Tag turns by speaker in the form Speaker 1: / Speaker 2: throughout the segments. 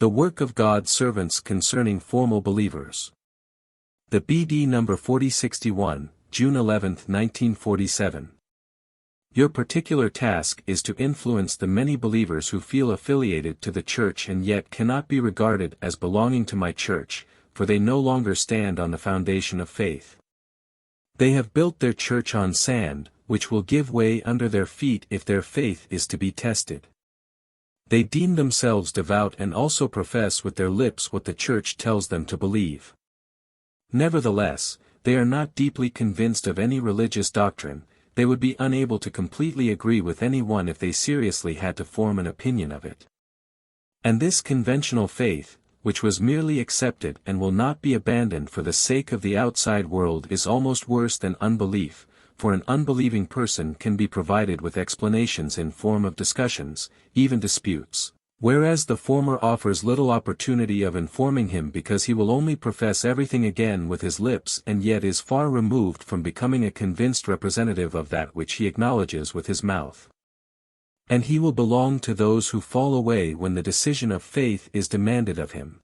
Speaker 1: The work of God's servants concerning formal believers. The BD number 4061, June 11, 1947. Your particular task is to influence the many believers who feel affiliated to the church and yet cannot be regarded as belonging to my church, for they no longer stand on the foundation of faith. They have built their church on sand, which will give way under their feet if their faith is to be tested. They deem themselves devout and also profess with their lips what the church tells them to believe. Nevertheless, they are not deeply convinced of any religious doctrine. They would be unable to completely agree with anyone if they seriously had to form an opinion of it. And this conventional faith, which was merely accepted and will not be abandoned for the sake of the outside world, is almost worse than unbelief, for an unbelieving person can be provided with explanations in form of discussions, even disputes, whereas the former offers little opportunity of informing him because he will only profess everything again with his lips and yet is far removed from becoming a convinced representative of that which he acknowledges with his mouth. And he will belong to those who fall away when the decision of faith is demanded of him.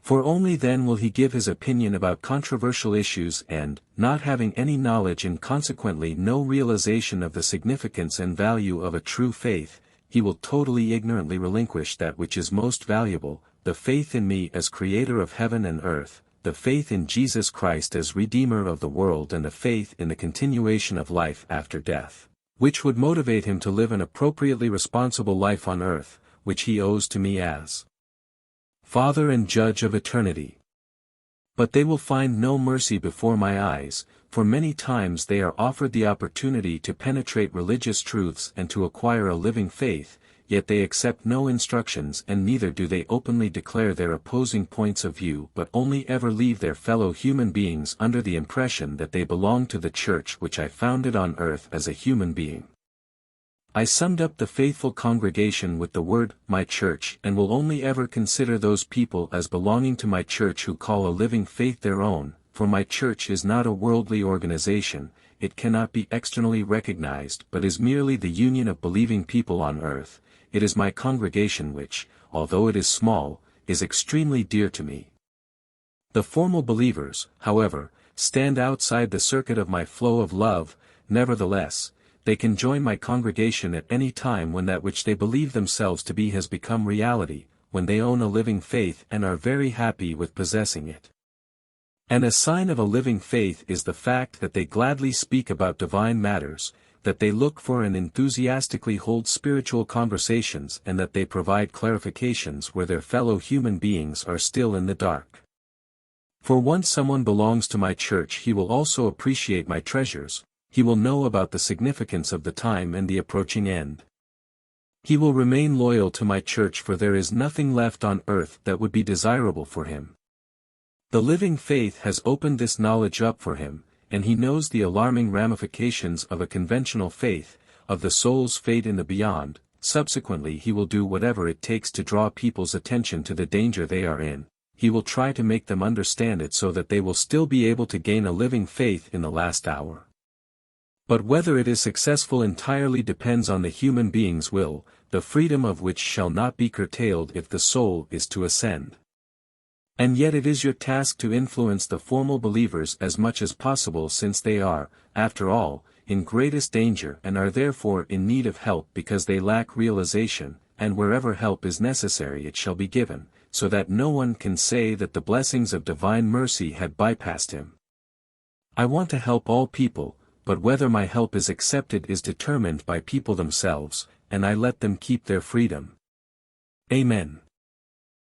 Speaker 1: For only then will he give his opinion about controversial issues and, not having any knowledge and consequently no realization of the significance and value of a true faith, he will totally ignorantly relinquish that which is most valuable, the faith in me as Creator of heaven and earth, the faith in Jesus Christ as Redeemer of the world, and the faith in the continuation of life after death, which would motivate him to live an appropriately responsible life on earth, which he owes to me as Father and Judge of eternity. But they will find no mercy before my eyes, for many times they are offered the opportunity to penetrate religious truths and to acquire a living faith, yet they accept no instructions, and neither do they openly declare their opposing points of view, but only ever leave their fellow human beings under the impression that they belong to the church which I founded on earth as a human being. I summed up the faithful congregation with the word, my church, and will only ever consider those people as belonging to my church who call a living faith their own, for my church is not a worldly organization, it cannot be externally recognized but is merely the union of believing people on earth. It is my congregation which, although it is small, is extremely dear to me. The formal believers, however, stand outside the circuit of my flow of love. Nevertheless, they can join my congregation at any time when that which they believe themselves to be has become reality, when they own a living faith and are very happy with possessing it. And a sign of a living faith is the fact that they gladly speak about divine matters, that they look for and enthusiastically hold spiritual conversations, and that they provide clarifications where their fellow human beings are still in the dark. For once someone belongs to my church, he will also appreciate my treasures. He will know about the significance of the time and the approaching end. He will remain loyal to my church, for there is nothing left on earth that would be desirable for him. The living faith has opened this knowledge up for him, and he knows the alarming ramifications of a conventional faith, of the soul's fate in the beyond. Subsequently he will do whatever it takes to draw people's attention to the danger they are in. He will try to make them understand it so that they will still be able to gain a living faith in the last hour. But whether it is successful entirely depends on the human being's will, the freedom of which shall not be curtailed if the soul is to ascend. And yet it is your task to influence the formal believers as much as possible, since they are, after all, in greatest danger and are therefore in need of help because they lack realization, and wherever help is necessary it shall be given, so that no one can say that the blessings of divine mercy had bypassed him. I want to help all people, but whether my help is accepted is determined by people themselves, and I let them keep their freedom. Amen.